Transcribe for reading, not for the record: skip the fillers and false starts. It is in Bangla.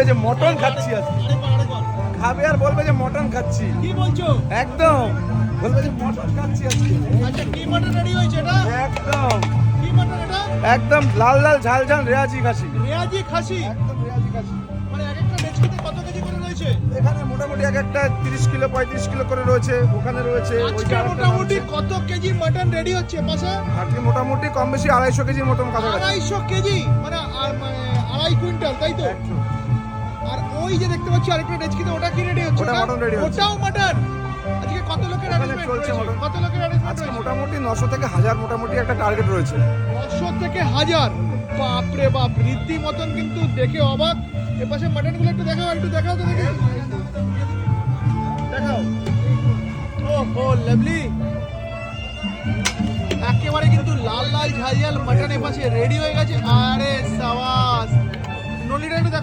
যে মটন খাচ্ছি আজকে। খাবে আর বলবে যে মটন খাচ্ছি। কি বলছো? একদম বলবে যে মটন খাচ্ছি আজকে। আচ্ছা কি মাটন রেডি হয়েছে এটা? একদম কি মাটন এটা? একদম লাল লাল ঝাল ঝাল রেয়াজি খাসি। রেয়াজি খাসি। একদম রেয়াজি খাসি। মানে এক একটা ডেচকিতে কত কেজি করে রয়েছে? এখানে মোটামুটি এক একটা 30 কিলো 35 কিলো করে রয়েছে, ওখানে রয়েছে। আজকে মোটামুটি কত কেজি মাটন রেডি হচ্ছে পাশে? আজকে মোটামুটি কম বেশি 250 কেজির মতন কাছাকাছি। 250 কেজি মানে মানে 2.5 কুইন্টাল, তাই তো? আর ওই যে দেখতে পাচ্ছি আরেকটা ডেচকিতে, ওটা কি রেডি হচ্ছে? ওটা মটন রেডি হচ্ছে। ওটাও মাটন। আজকে কত লোকের অ্যারেঞ্জমেন্ট চলছে রয়েছে? মটন। কত লোকের অ্যারেঞ্জমেন্ট আজকে রয়েছে? মোটামুটি 900 থেকে 1000 মোটামুটি একটা টার্গেট রয়েছে। 900 থেকে 1000। বাপ রে বাপ, রীতি মতন কিন্তু দেখে অবাক। এপাশে মাটনগুলো একটু দেখাও তো দেখি। দেখাও। ওহো লাভলি, একেবারে কিন্তু লাল লাল ঝাল ঝাল মাটন এপাশে রেডি হয়ে গেছে। আরে সাবাস, নলিটা একটু